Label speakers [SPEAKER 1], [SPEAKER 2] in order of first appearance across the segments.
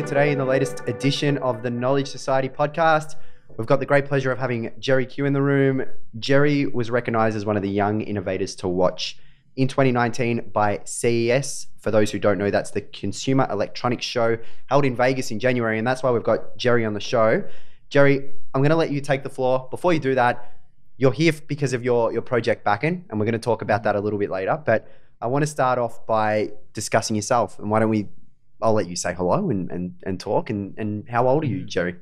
[SPEAKER 1] today in the latest edition of the Knowledge Society podcast. We've got the great pleasure of having Jerry Q in the room. Jerry was recognized as one of the young innovators to watch in 2019 by CES. For those who don't know, that's the Consumer Electronics Show held in Vegas in January, and that's why we've got Jerry on the show. Jerry, I'm going to let you take the floor. Before you do that, you're here because of your project Backen, and we're going to talk about that a little bit later. But I want to start off by discussing yourself. And why don't I'll let you say hello and talk. And how old are you, Jerry?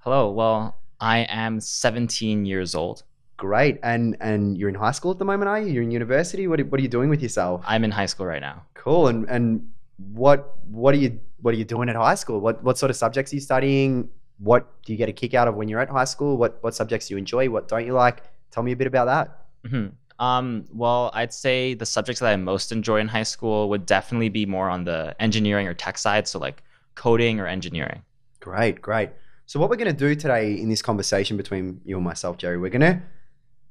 [SPEAKER 2] Hello. Well, I am 17 years old.
[SPEAKER 1] Great. And you're in high school at the moment, are you? You're in university? What are you doing with yourself?
[SPEAKER 2] I'm in high school right now.
[SPEAKER 1] Cool. And what are you doing at high school? What sort of subjects are you studying? What do you get a kick out of when you're at high school? What subjects do you enjoy? What don't you like? Tell me a bit about that.
[SPEAKER 2] Well, I'd say the subjects that I most enjoy in high school would definitely be more on the engineering or tech side. So like coding or engineering.
[SPEAKER 1] Great. So what we're going to do today in this conversation between you and myself, Jerry, we're going to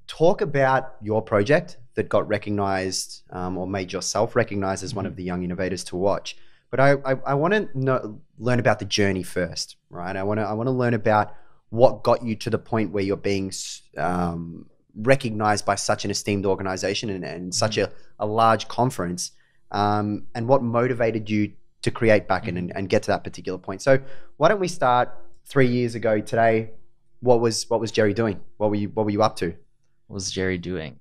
[SPEAKER 1] talk about your project that got recognized or made yourself recognized as one of the young innovators to watch. But I want to learn about the journey first, right? I want to learn about what got you to the point where you're being recognized by such an esteemed organization and such a large conference, and what motivated you to create Backen and get to that particular point. So why don't we start 3 years ago today? What was Jerry doing? What were you up to?
[SPEAKER 2] What was Jerry doing?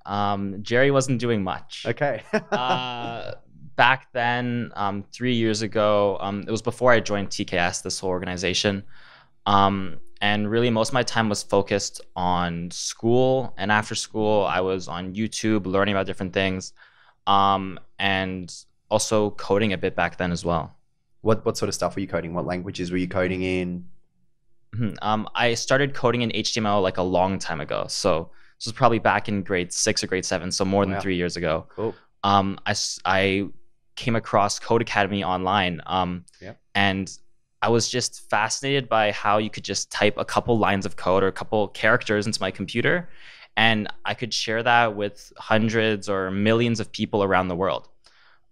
[SPEAKER 2] Jerry wasn't doing much.
[SPEAKER 1] Okay.
[SPEAKER 2] Back then, 3 years ago, it was before I joined TKS, this whole organization. And really most of my time was focused on school, and after school I was on YouTube learning about different things, and also coding a bit back then as well.
[SPEAKER 1] What sort of stuff were you coding? What languages were you coding in?
[SPEAKER 2] I started coding in HTML like a long time ago. So this was probably back in grade 6 or grade 7, so more than 3 years ago.
[SPEAKER 1] Cool.
[SPEAKER 2] I came across Code Academy online, and I was just fascinated by how you could just type a couple lines of code or a couple characters into my computer, and I could share that with hundreds or millions of people around the world.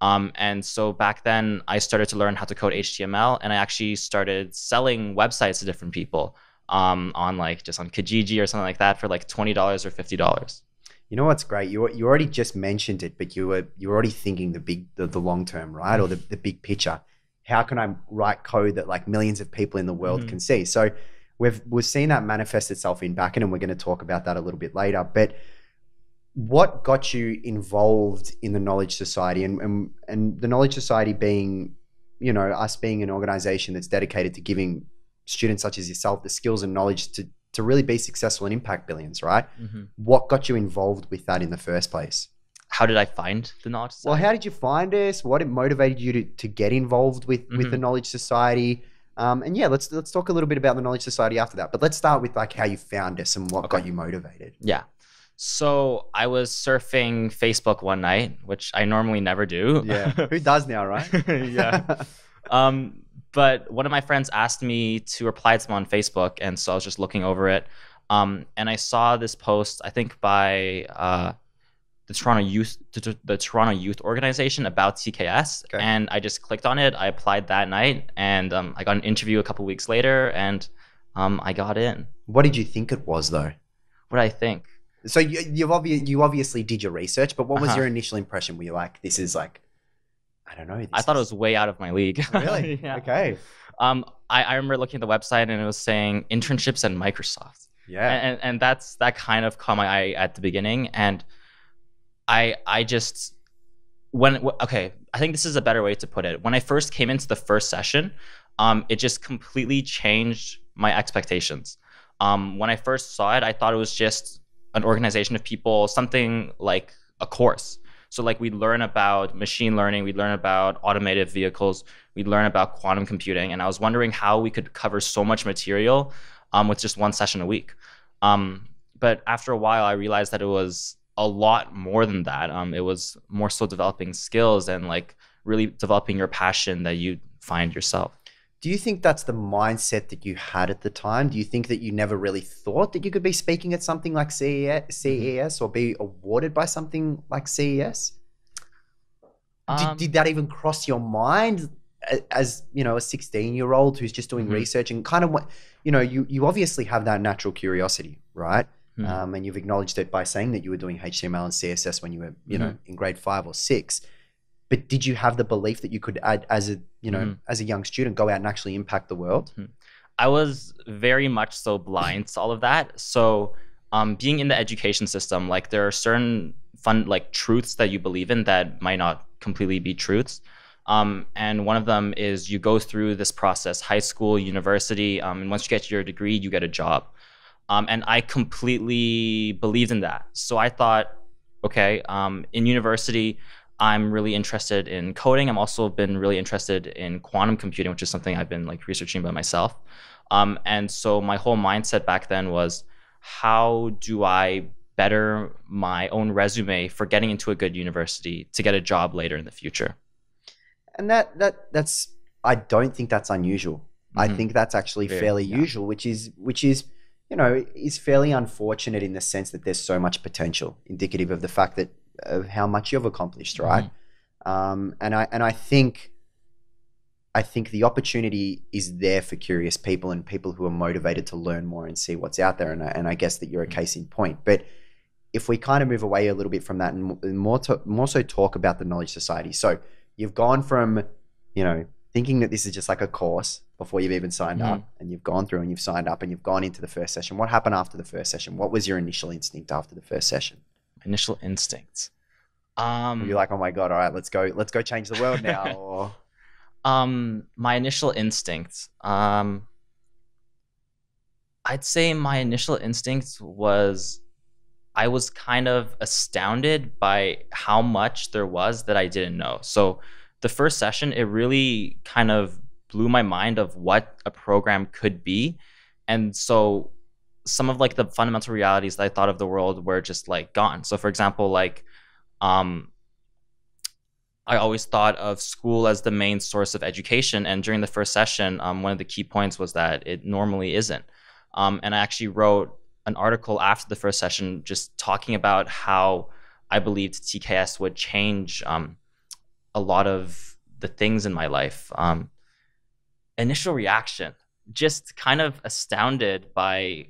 [SPEAKER 2] And so back then I started to learn how to code HTML, and I actually started selling websites to different people on like just on Kijiji or something like that for like $20 or $50.
[SPEAKER 1] You know what's great? You already just mentioned it, but you were already thinking the long term, right? Or the big picture. How can I write code that like millions of people in the world can see? So we've seen that manifest itself in Backen, and we're going to talk about that a little bit later. But what got you involved in the Knowledge Society, and the Knowledge Society being, you know, us being an organization that's dedicated to giving students such as yourself the skills and knowledge to really be successful and impact billions, right? What got you involved with that in the first place?
[SPEAKER 2] How did I find the Knowledge Society?
[SPEAKER 1] Well, how did you find us? What motivated you to get involved with the Knowledge Society? And yeah, let's talk a little bit about the Knowledge Society after that. But let's start with like how you found us and what got you motivated.
[SPEAKER 2] Yeah. So I was surfing Facebook one night, which I normally never do.
[SPEAKER 1] Yeah. Who does now, right?
[SPEAKER 2] Yeah. But one of my friends asked me to reply to them on Facebook, and so I was just looking over it. And I saw this post, I think by the Toronto Youth Organization about TKS, and I just clicked on it. I applied that night, and I got an interview a couple weeks later, and I got in.
[SPEAKER 1] What did you think it was, though?
[SPEAKER 2] What did I think?
[SPEAKER 1] So you obviously did your research, but what was your initial impression? Were you like, this is like, I don't know.
[SPEAKER 2] I thought it was way out of my league.
[SPEAKER 1] Really? Yeah. Okay.
[SPEAKER 2] I remember looking at the website, and it was saying internships at Microsoft.
[SPEAKER 1] Yeah.
[SPEAKER 2] And that kind of caught my eye at the beginning, and I just I think this is a better way to put it. When I first came into the first session, it just completely changed my expectations. When I first saw it, I thought it was just an organization of people, something like a course. So like we'd learn about machine learning, we'd learn about automated vehicles, we'd learn about quantum computing, and I was wondering how we could cover so much material with just one session a week. But after a while, I realized that it was a lot more than that. It was more so developing skills and like really developing your passion that you find yourself.
[SPEAKER 1] Do you think that's the mindset that you had at the time? Do you think that you never really thought that you could be speaking at something like CES or be awarded by something like CES? Did that even cross your mind as you know, a 16-year-old who's just doing research and kind of what, you know, you obviously have that natural curiosity, right? And you've acknowledged it by saying that you were doing HTML and CSS when you were, you know, in grade 5 or 6. But did you have the belief that you could, as a, you know, as a young student, go out and actually impact the world?
[SPEAKER 2] I was very much so blind to all of that. So being in the education system, like there are certain fun like truths that you believe in that might not completely be truths. And one of them is you go through this process, high school, university, and once you get your degree, you get a job. And I completely believed in that. So I thought, okay, in university, I'm really interested in coding. I'm also been really interested in quantum computing, which is something I've been like researching by myself. And so my whole mindset back then was, how do I better my own resume for getting into a good university to get a job later in the future?
[SPEAKER 1] And that's I don't think that's unusual. I think that's actually fairly usual, which is you know, is fairly unfortunate in the sense that there's so much potential, indicative of the fact that of how much you've accomplished, right? And I think the opportunity is there for curious people and people who are motivated to learn more and see what's out there. And I guess that you're a case in point. But if we kind of move away a little bit from that and more so talk about the Knowledge Society. So you've gone from, you know, thinking that this is just like a course before you've even signed up, and you've gone through and you've signed up and you've gone into the first session. What happened after the first session? What was your initial instinct after the first session?
[SPEAKER 2] Initial instincts.
[SPEAKER 1] You're like, oh my God, all right, let's go change the world now. Or
[SPEAKER 2] my initial instincts. I'd say my initial instinct was I was kind of astounded by how much there was that I didn't know. So the first session, it really kind of blew my mind of what a program could be. And so some of like the fundamental realities that I thought of the world were just like gone. So for example, like I always thought of school as the main source of education. And during the first session, one of the key points was that it normally isn't. And I actually wrote an article after the first session just talking about how I believed TKS would change a lot of the things in my life. Initial reaction, just kind of astounded by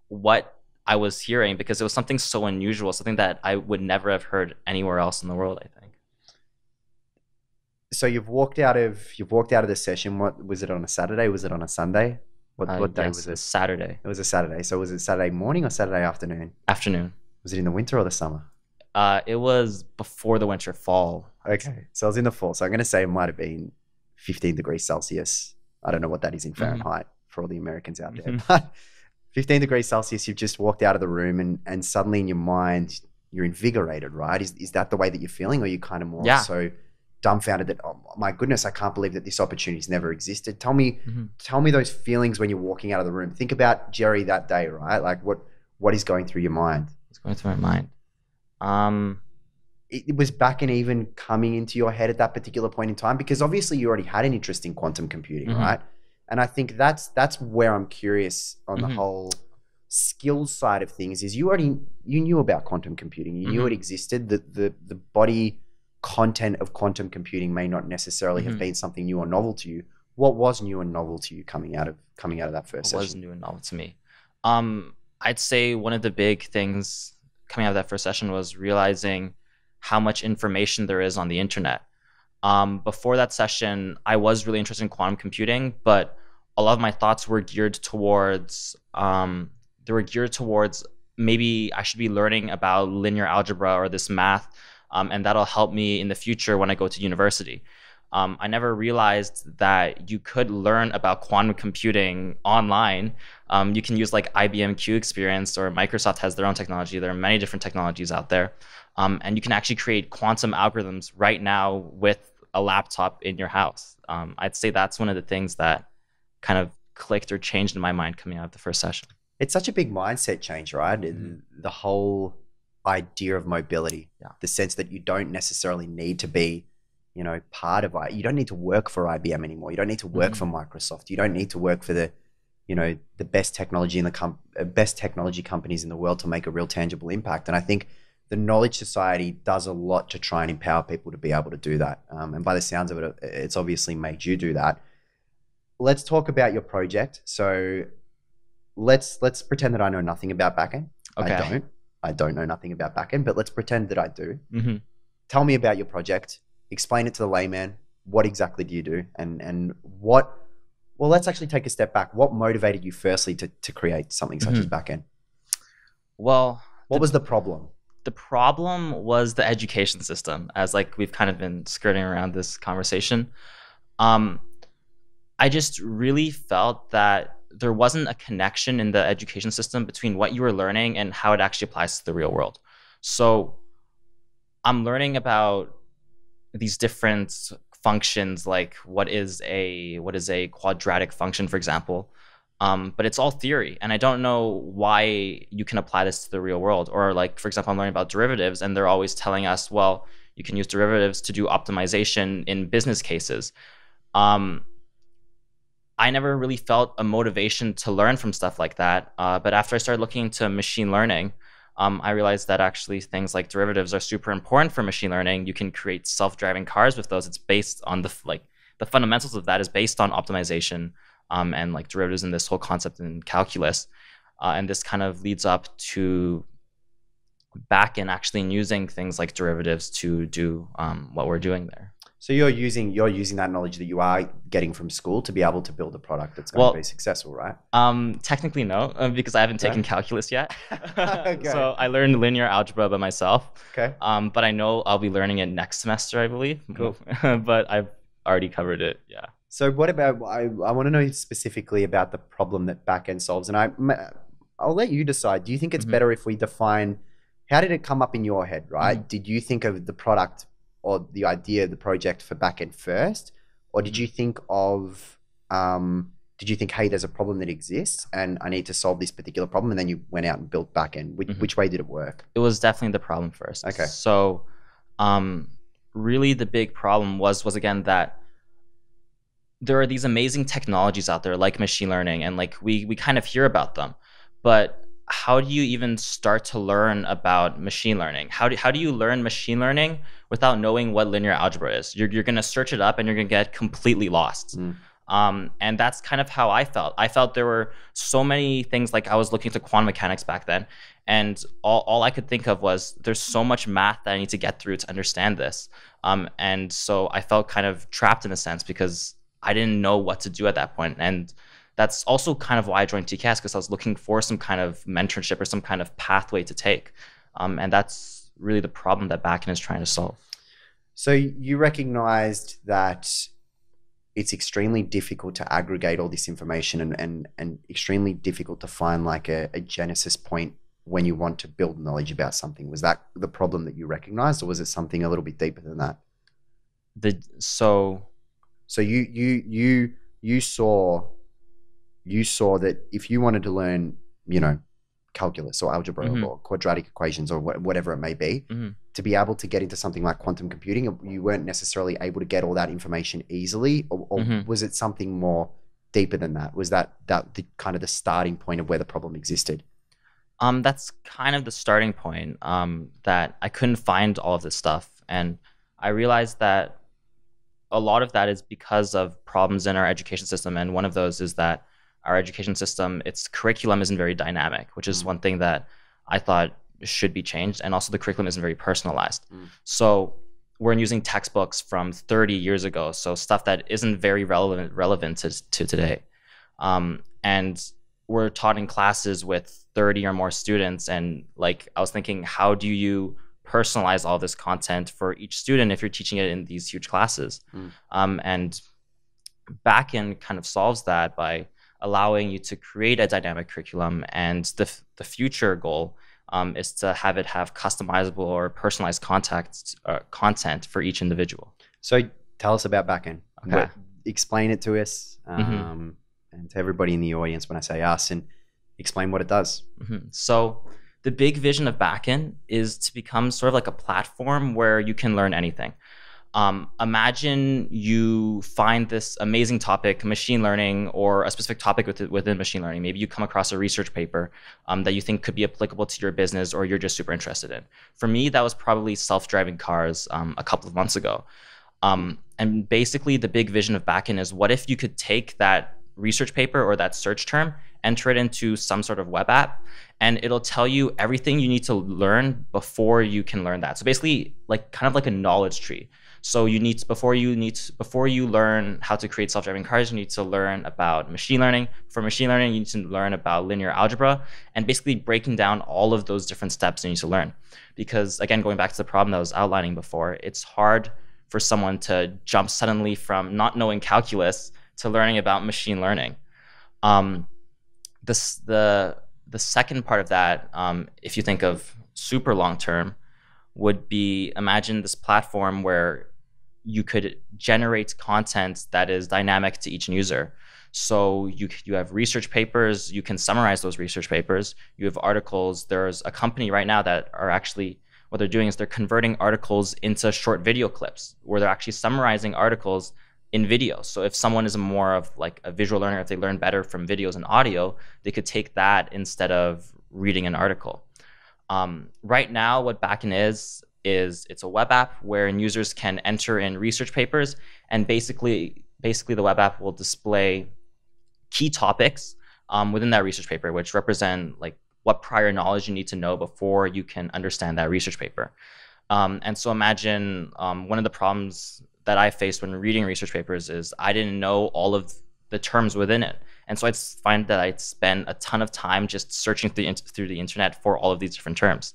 [SPEAKER 2] what I was hearing, because it was something so unusual, something that I would never have heard anywhere else in the world, I think.
[SPEAKER 1] So you've walked out of the session. What was it, on a Saturday? Was it on a Sunday? What day was it?
[SPEAKER 2] Saturday.
[SPEAKER 1] It was a Saturday. So was it Saturday morning or Saturday afternoon?
[SPEAKER 2] Afternoon.
[SPEAKER 1] Was it in the winter or the summer?
[SPEAKER 2] It was before the winter, fall.
[SPEAKER 1] Okay. So I was in the fall. So I'm going to say it might have been 15 degrees Celsius. I don't know what that is in Fahrenheit for all the Americans out there. But 15 degrees Celsius, you've just walked out of the room and suddenly in your mind, you're invigorated, right? Is that the way that you're feeling? Or are you kind of more so dumbfounded that, oh my goodness, I can't believe that this opportunity's never existed? Tell me those feelings when you're walking out of the room. Think about Jerry that day, right? Like what is going through your mind?
[SPEAKER 2] What's going through my mind?
[SPEAKER 1] It was Backen even coming into your head at that particular point in time? Because obviously you already had an interest in quantum computing, right? And I think that's where I'm curious on the whole skills side of things. Is you knew about quantum computing, you knew it existed. The body content of quantum computing may not necessarily have been something new or novel to you. What was new and novel to you coming out of that first session?
[SPEAKER 2] What was new and novel to me? I'd say one of the big things coming out of that first session was realizing how much information there is on the internet. Before that session, I was really interested in quantum computing, but a lot of my thoughts were geared towards maybe I should be learning about linear algebra or this math, and that'll help me in the future when I go to university. I never realized that you could learn about quantum computing online. You can use like IBM Q Experience, or Microsoft has their own technology. There are many different technologies out there. And you can actually create quantum algorithms right now with a laptop in your house. I'd say that's one of the things that kind of clicked or changed in my mind coming out of the first session.
[SPEAKER 1] It's such a big mindset change, right? The whole idea of mobility, the sense that you don't necessarily need to be, you know, part of it. You don't need to work for IBM anymore. You don't need to work for Microsoft. You don't need to work for the best technology best technology companies in the world to make a real tangible impact. And I think the Knowledge Society does a lot to try and empower people to be able to do that. And by the sounds of it, it's obviously made you do that. Let's talk about your project. So let's pretend that I know nothing about Backen.
[SPEAKER 2] Okay.
[SPEAKER 1] I don't know nothing about Backen, but let's pretend that I do.
[SPEAKER 2] Mm-hmm.
[SPEAKER 1] Tell me about your project. Explain it to the layman. What exactly do you do? And what, well, let's actually take a step back. What motivated you firstly to create something such as Backen?
[SPEAKER 2] Well,
[SPEAKER 1] what was the problem?
[SPEAKER 2] The problem was the education system, as like we've kind of been skirting around this conversation. I just really felt that there wasn't a connection in the education system between what you were learning and how it actually applies to the real world. So I'm learning about these different functions, like what is a quadratic function, for example. But it's all theory, and I don't know why you can apply this to the real world. Or like, for example, I'm learning about derivatives, and they're always telling us, well, you can use derivatives to do optimization in business cases. I never really felt a motivation to learn from stuff like that. But after I started looking into machine learning, I realized that actually things like derivatives are super important for machine learning. You can create self-driving cars with those. It's based on the fundamentals of that is based on optimization. And like derivatives and this whole concept in calculus. And this kind of leads up to Backen actually using things like derivatives to do what we're doing there.
[SPEAKER 1] So you're using that knowledge that you are getting from school to be able to build a product that's going to be successful, right?
[SPEAKER 2] Technically no, because I haven't taken calculus yet.
[SPEAKER 1] Okay.
[SPEAKER 2] So I learned linear algebra by myself.
[SPEAKER 1] Okay.
[SPEAKER 2] But I know I'll be learning it next semester, I believe.
[SPEAKER 1] Cool.
[SPEAKER 2] But I've already covered it, yeah.
[SPEAKER 1] So what about, I want to know specifically about the problem that Backen solves. And I'll let you decide. Do you think it's better if we define, how did it come up in your head, right? Did you think of the product or the idea of the project for Backen first? Or did you think of, hey, there's a problem that exists and I need to solve this particular problem? And then you went out and built Backen. Which way did it work?
[SPEAKER 2] It was definitely the problem first.
[SPEAKER 1] Okay.
[SPEAKER 2] So really the big problem was again that there are these amazing technologies out there like machine learning, and like we kind of hear about them, but how do you even start to learn about machine learning? How do you learn machine learning without knowing what linear algebra is? You're going to search it up and you're going to get completely lost. And that's kind of how I felt. I felt there were so many things, like I was looking to quantum mechanics back then, and all I could think of was there's so much math that I need to get through to understand this. And so I felt kind of trapped in a sense because I didn't know what to do at that point. And that's also kind of why I joined TKS, because I was looking for some kind of mentorship or some kind of pathway to take. And that's really the problem that Backen is trying to solve.
[SPEAKER 1] So you recognized that it's extremely difficult to aggregate all this information and extremely difficult to find like a genesis point when you want to build knowledge about something. Was that the problem that you recognized, or was it something a little bit deeper than that? So you saw that if you wanted to learn, calculus or algebra or quadratic equations or whatever it may be, to be able to get into something like quantum computing, you weren't necessarily able to get all that information easily, or was it something more deeper than that? Was that the kind of the starting point of where the problem existed?
[SPEAKER 2] That's kind of the starting point, that I couldn't find all of this stuff. And I realized that a lot of that is because of problems in our education system. And one of those is that our education system, its curriculum isn't very dynamic, which is one thing that I thought should be changed. And also the curriculum isn't very personalized. So we're using textbooks from 30 years ago. So stuff that isn't very relevant to today. And we're taught in classes with 30 or more students. And like, I was thinking, how do you personalize all this content for each student if you're teaching it in these huge classes? And Backen kind of solves that by allowing you to create a dynamic curriculum. And the future goal is to have it have customizable or personalized content for each individual.
[SPEAKER 1] So tell us about Backen.
[SPEAKER 2] Okay.
[SPEAKER 1] Explain it to us and to everybody in the audience when I say us, and explain what it does.
[SPEAKER 2] So the big vision of Backen is to become sort of like a platform where you can learn anything. Imagine you find this amazing topic, machine learning, or a specific topic within machine learning. Maybe you come across a research paper that you think could be applicable to your business, or you're just super interested in. For me, that was probably self-driving cars a couple of months ago. And basically, the big vision of Backen is, what if you could take that research paper or that search term, enter it into some sort of web app, and it'll tell you everything you need to learn before you can learn that. So basically, like kind of like a knowledge tree. So before you learn how to create self-driving cars, you need to learn about machine learning. For machine learning, you need to learn about linear algebra, and basically breaking down all of those different steps you need to learn. Because again, going back to the problem that I was outlining before, it's hard for someone to jump suddenly from not knowing calculus to learning about machine learning. The second part of that, if you think of super long term, would be, imagine this platform where you could generate content that is dynamic to each user. So you have research papers, you can summarize those research papers, you have articles. There's a company right now that are actually, what they're doing is they're converting articles into short video clips where they're actually summarizing articles in video. So if someone is more of like a visual learner, if they learn better from videos and audio, they could take that instead of reading an article. Right now, what Backen is it's a web app wherein users can enter in research papers, and basically the web app will display key topics within that research paper, which represent like what prior knowledge you need to know before you can understand that research paper. And so imagine one of the problems that I faced when reading research papers is I didn't know all of the terms within it. And so I'd find that I'd spend a ton of time just searching through the internet for all of these different terms.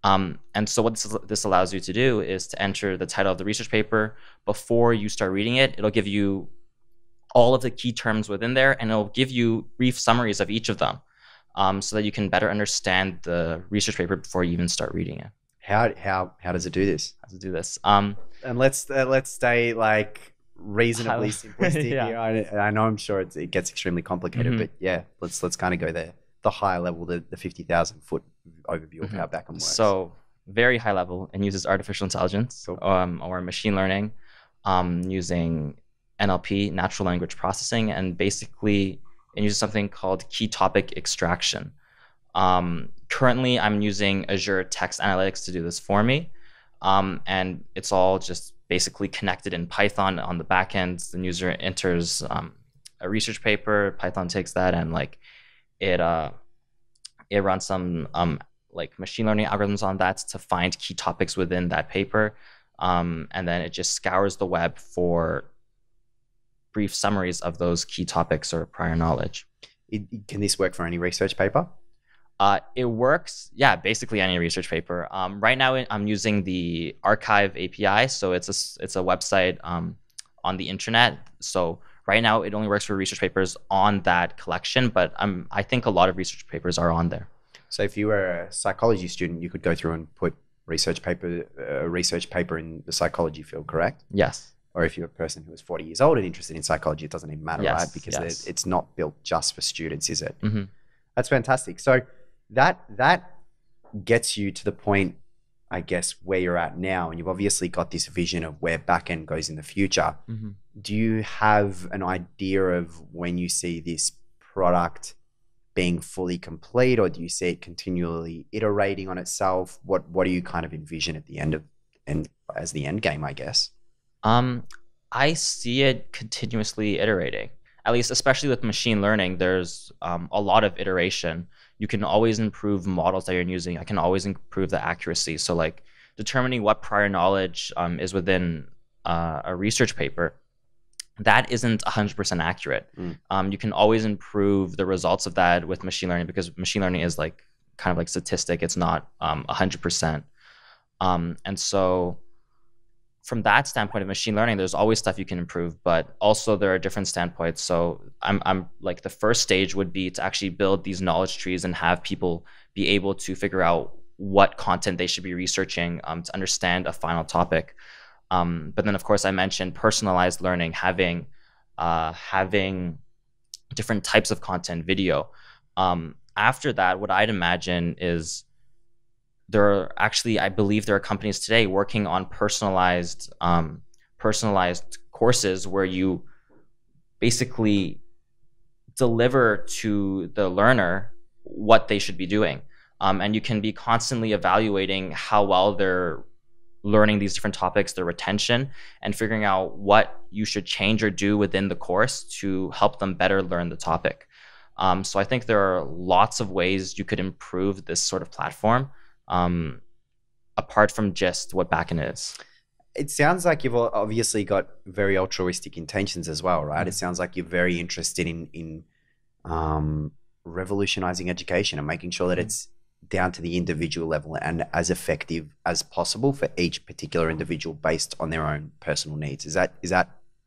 [SPEAKER 2] And so what this allows you to do is to enter the title of the research paper before you start reading it. It'll give you all of the key terms within there, and it'll give you brief summaries of each of them, so that you can better understand the research paper before you even start reading it.
[SPEAKER 1] How does it do this?
[SPEAKER 2] How to do this?
[SPEAKER 1] And let's stay like reasonably simplistic
[SPEAKER 2] Yeah.
[SPEAKER 1] here. I know I'm sure it gets extremely complicated, but yeah, let's kind of go there. The higher level, the 50,000-foot overview of how Backen works.
[SPEAKER 2] So very high level, and uses artificial intelligence,
[SPEAKER 1] Cool.
[SPEAKER 2] Or machine learning, using NLP, natural language processing, and basically it uses something called key topic extraction. Currently, I'm using Azure Text Analytics to do this for me, and it's all just basically connected in Python on the back end. The user enters a research paper, Python takes that and like it runs some like machine learning algorithms on that to find key topics within that paper, and then it just scours the web for brief summaries of those key topics or prior knowledge.
[SPEAKER 1] Can this work for any research paper?
[SPEAKER 2] It works, yeah, basically any research paper. Right now, I'm using the Archive API, so it's a website on the internet. So right now, it only works for research papers on that collection, but I think a lot of research papers are on there.
[SPEAKER 1] So if you were a psychology student, you could go through and put a research paper in the psychology field, correct?
[SPEAKER 2] Yes.
[SPEAKER 1] Or if you're a person who is 40 years old and interested in psychology, it doesn't even matter,
[SPEAKER 2] Yes,
[SPEAKER 1] right? Because
[SPEAKER 2] yes.
[SPEAKER 1] it's not built just for students, is it?
[SPEAKER 2] Mm-hmm.
[SPEAKER 1] That's fantastic. So that gets you to the point, I guess, where you're at now, and you've obviously got this vision of where Backen goes in the future.
[SPEAKER 2] Mm-hmm.
[SPEAKER 1] Do you have an idea of when you see this product being fully complete, or do you see it continually iterating on itself? What do you kind of envision at the end as the end game, I guess?
[SPEAKER 2] I see it continuously iterating. At least, especially with machine learning, there's a lot of iteration. You can always improve models that you're using. I can always improve the accuracy. So like determining what prior knowledge is within a research paper, that isn't 100% accurate. You can always improve the results of that with machine learning, because machine learning is like kind of like statistic. It's not 100%. And so from that standpoint of machine learning, there's always stuff you can improve, but also there are different standpoints. So I'm like, the first stage would be to actually build these knowledge trees and have people be able to figure out what content they should be researching to understand a final topic. But then, of course, I mentioned personalized learning, having different types of content, video. After that, what I'd imagine is I believe there are companies today working on personalized personalized courses where you basically deliver to the learner what they should be doing. And you can be constantly evaluating how well they're learning these different topics, their retention, and figuring out what you should change or do within the course to help them better learn the topic. So I think there are lots of ways you could improve this sort of platform, apart from just what Backen is.
[SPEAKER 1] It sounds like you've obviously got very altruistic intentions as well, right? It sounds like you're very interested in revolutionizing education and making sure that it's down to the individual level and as effective as possible for each particular individual based on their own personal needs. Is that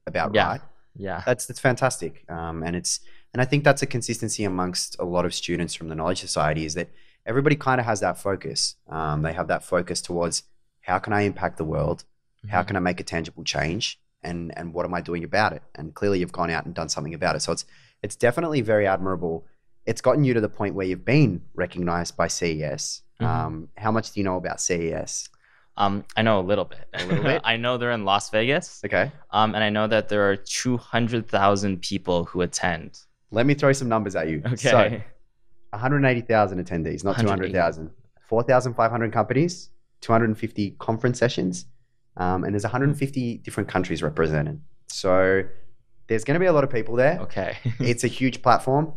[SPEAKER 1] about right?
[SPEAKER 2] Yeah.
[SPEAKER 1] That's fantastic. And I think that's a consistency amongst a lot of students from the Knowledge Society, is that everybody kind of has that focus. They have that focus towards, how can I impact the world? How can I make a tangible change? And what am I doing about it? And clearly you've gone out and done something about it. So it's definitely very admirable. It's gotten you to the point where you've been recognized by CES. How much do you know about CES?
[SPEAKER 2] I know a little bit.
[SPEAKER 1] A little bit?
[SPEAKER 2] I know they're in Las Vegas.
[SPEAKER 1] Okay.
[SPEAKER 2] And I know that there are 200,000 people who attend.
[SPEAKER 1] Let me throw some numbers at you.
[SPEAKER 2] Okay.
[SPEAKER 1] So 180,000 attendees, not 200,000. 4,500 companies, 250 conference sessions, and there's 150 different countries represented. So there's going to be a lot of people there.
[SPEAKER 2] Okay.
[SPEAKER 1] It's a huge platform.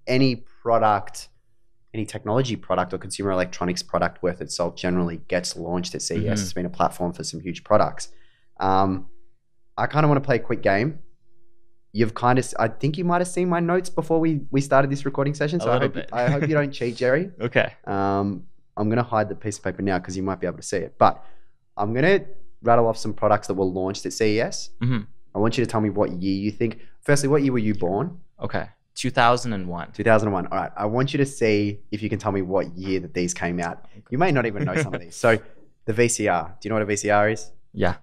[SPEAKER 1] Any product, any technology product or consumer electronics product worth its salt generally gets launched at CES. It's been a platform for some huge products. I kind of want to play a quick game. I think you might have seen my notes before we started this recording session. So I hope you don't cheat, Jerry.
[SPEAKER 2] Okay.
[SPEAKER 1] I'm going to hide the piece of paper now because you might be able to see it. But I'm going to rattle off some products that were launched at CES. I want you to tell me what year you think. Firstly, what year were you born?
[SPEAKER 2] Okay. 2001. 2001.
[SPEAKER 1] All right. I want you to see if you can tell me what year that these came out. You may not even know some of these. So the VCR. Do you know what a VCR is?
[SPEAKER 2] Yeah.
[SPEAKER 1] Do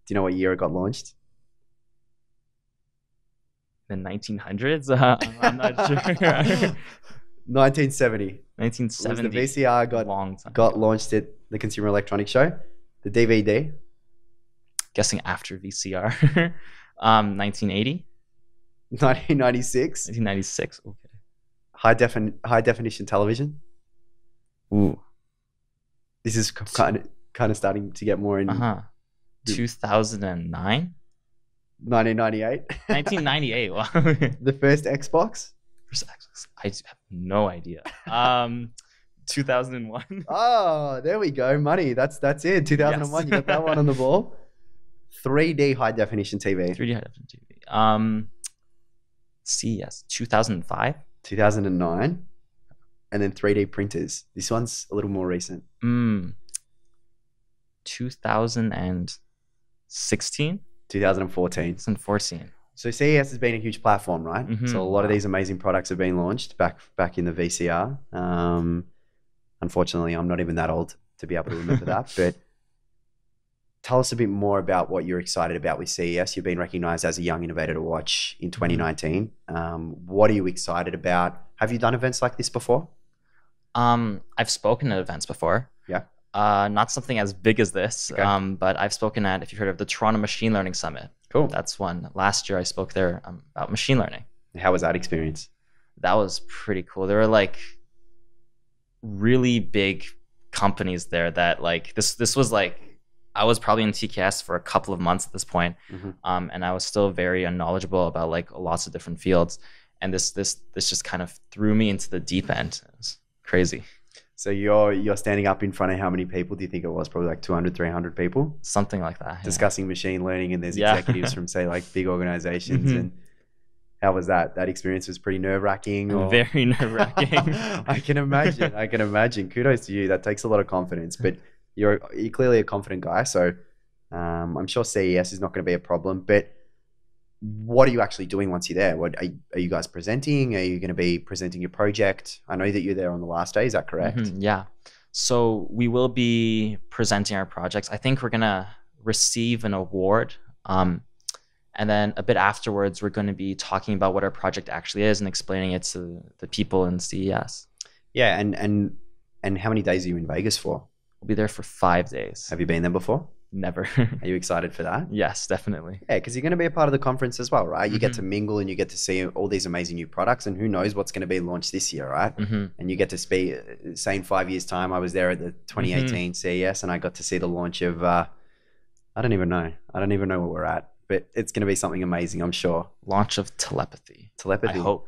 [SPEAKER 1] you know what year it got launched?
[SPEAKER 2] The 1900s? I'm not sure.
[SPEAKER 1] 1970.
[SPEAKER 2] 1970.
[SPEAKER 1] The VCR got launched at the Consumer Electronics Show. The DVD.
[SPEAKER 2] Guessing after VCR. 1980.
[SPEAKER 1] 1996.
[SPEAKER 2] 1996. Okay.
[SPEAKER 1] High definition television.
[SPEAKER 2] Ooh.
[SPEAKER 1] This is kind of starting to get more in.
[SPEAKER 2] 2009.
[SPEAKER 1] 1998.
[SPEAKER 2] 1998. Wow.
[SPEAKER 1] The first Xbox.
[SPEAKER 2] I have no idea. 2001.
[SPEAKER 1] Oh, there we go. Money. That's it. 2001. Yes. You got that one on the ball. 3D high definition TV.
[SPEAKER 2] 3D high definition TV. CES 2005.
[SPEAKER 1] 2009. And then 3D printers. This one's a little more recent.
[SPEAKER 2] 2016.
[SPEAKER 1] 2014.
[SPEAKER 2] 2014.
[SPEAKER 1] So CES has been a huge platform, right? So a lot of these amazing products have been launched back in the VCR. Unfortunately, I'm not even that old to be able to remember that. But tell us a bit more about what you're excited about with CES. You've been recognized as a Young Innovator to Watch in 2019. What are you excited about? Have you done events like this before?
[SPEAKER 2] I've spoken at events before.
[SPEAKER 1] Yeah.
[SPEAKER 2] Not something as big as this,
[SPEAKER 1] okay.
[SPEAKER 2] But I've spoken at, if you've heard of the Toronto Machine Learning Summit.
[SPEAKER 1] Cool.
[SPEAKER 2] That's one. Last year I spoke there about machine learning.
[SPEAKER 1] How was that experience?
[SPEAKER 2] That was pretty cool. There were like really big companies there that like, this was like, I was probably in TKS for a couple of months at this point, and I was still very unknowledgeable about like lots of different fields. And this just kind of threw me into the deep end. It was crazy.
[SPEAKER 1] So you're standing up in front of how many people do you think it was? Probably like 200, 300 people?
[SPEAKER 2] Something like that.
[SPEAKER 1] Discussing machine learning, and there's executives from say like big organizations. And how was that? That experience was pretty nerve-wracking? Or...
[SPEAKER 2] Very nerve-wracking.
[SPEAKER 1] I can imagine. Kudos to you. That takes a lot of confidence. But you're clearly a confident guy. So I'm sure CES is not going to be a problem. But what are you actually doing once you're there? What are you guys presenting? Are you going to be presenting your project? I know that you're there on the last day. Is that correct?
[SPEAKER 2] Yeah. So we will be presenting our projects. I think we're going to receive an award. And then a bit afterwards, we're going to be talking about what our project actually is and explaining it to the people in CES.
[SPEAKER 1] Yeah. And how many days are you in Vegas for?
[SPEAKER 2] We'll be there for 5 days.
[SPEAKER 1] Have you been there before?
[SPEAKER 2] Never.
[SPEAKER 1] Are you excited for that?
[SPEAKER 2] Yes, definitely.
[SPEAKER 1] Yeah, because you're going to be a part of the conference as well, right? You get to mingle and you get to see all these amazing new products, and who knows what's going to be launched this year, right? And you get to say in 5 years' time, I was there at the 2018 CES and I got to see the launch of, I don't even know. I don't even know where we're at, but it's going to be something amazing, I'm sure.
[SPEAKER 2] Launch of telepathy.
[SPEAKER 1] Telepathy.
[SPEAKER 2] I hope.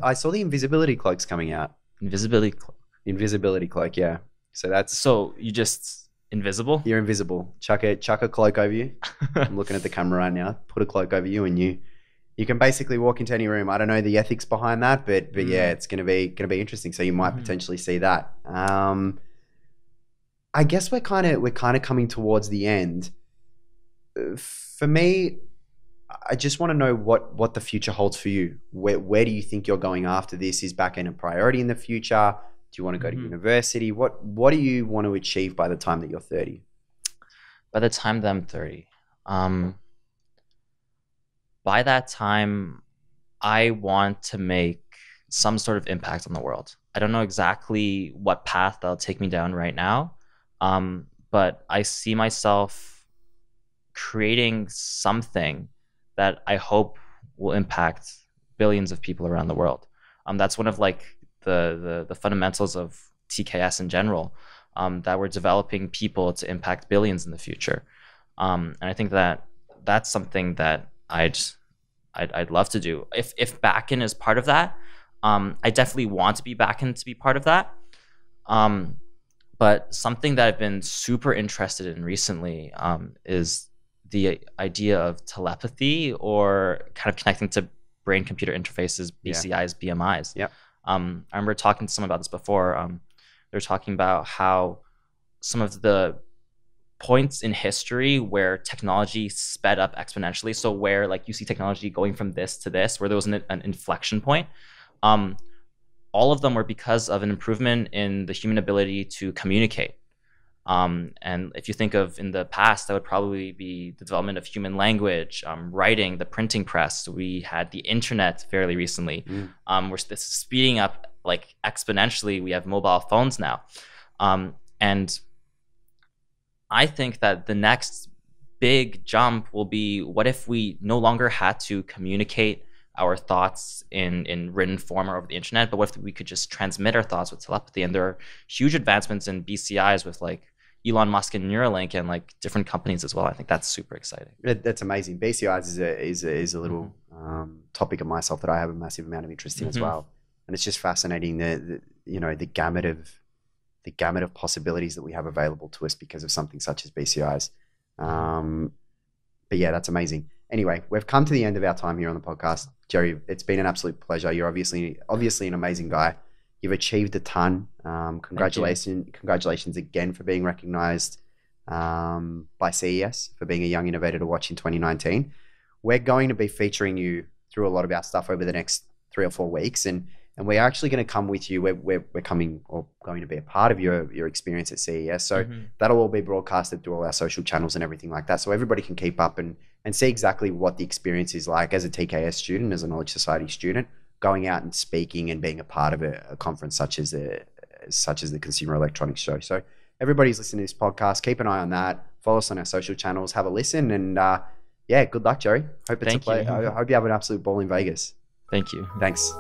[SPEAKER 1] I saw the invisibility cloaks coming out.
[SPEAKER 2] Invisibility cloak.
[SPEAKER 1] Invisibility cloak, yeah.
[SPEAKER 2] So you just invisible?
[SPEAKER 1] You're invisible. Chuck a cloak over you. I'm looking at the camera right now. Put a cloak over you, and you can basically walk into any room. I don't know the ethics behind that, but yeah, it's gonna be interesting. So you might potentially see that. I guess we're kind of coming towards the end. For me, I just want to know what the future holds for you. Where do you think you're going after this? Is Backen a priority in the future? Do you want to go to university? What do you want to achieve by the time that you're 30?
[SPEAKER 2] By the time that I'm 30, by that time, I want to make some sort of impact on the world. I don't know exactly what path that'll take me down right now, but I see myself creating something that I hope will impact billions of people around the world. That's one of like the fundamentals of TKS in general, that we're developing people to impact billions in the future. And I think that that's something that I'd love to do. If Backen is part of that, I definitely want to be Backen to be part of that. But something that I've been super interested in recently is the idea of telepathy, or kind of connecting to brain-computer interfaces, BCIs, BMIs.
[SPEAKER 1] Yeah.
[SPEAKER 2] I remember talking to someone about this before. They're talking about how some of the points in history where technology sped up exponentially, so where like you see technology going from this to this, where there was an inflection point, all of them were because of an improvement in the human ability to communicate. And if you think of in the past, that would probably be the development of human language, writing, the printing press. We had the internet fairly recently. We're this is speeding up like exponentially. We have mobile phones now. And I think that the next big jump will be, what if we no longer had to communicate our thoughts in written form or over the internet, but what if we could just transmit our thoughts with telepathy? And there are huge advancements in BCIs with like Elon Musk and Neuralink and like different companies as well. I think that's super exciting.
[SPEAKER 1] That's amazing. BCIs is a little topic of myself that I have a massive amount of interest in as well. And it's just fascinating the gamut of possibilities that we have available to us because of something such as BCIs. But yeah, that's amazing. Anyway, we've come to the end of our time here on the podcast. Jerry, it's been an absolute pleasure. You're obviously an amazing guy. You've achieved a ton. Congratulations again for being recognized by CES for being a young innovator to watch in 2019. We're going to be featuring you through a lot of our stuff over the next 3 or 4 weeks, and we're actually going to come with you. We're coming, or going to be a part of your experience at CES. So that'll all be broadcasted through all our social channels and everything like that, so everybody can keep up and see exactly what the experience is like as a TKS student, as a Knowledge Society student, going out and speaking and being a part of a conference such as the Consumer Electronics Show. So everybody's listening to this podcast, keep an eye on that. Follow us on our social channels, have a listen, and yeah, good luck, Jerry. Hope it's a pleasure. I hope you have an absolute ball in Vegas.
[SPEAKER 2] Thank you.
[SPEAKER 1] Thanks.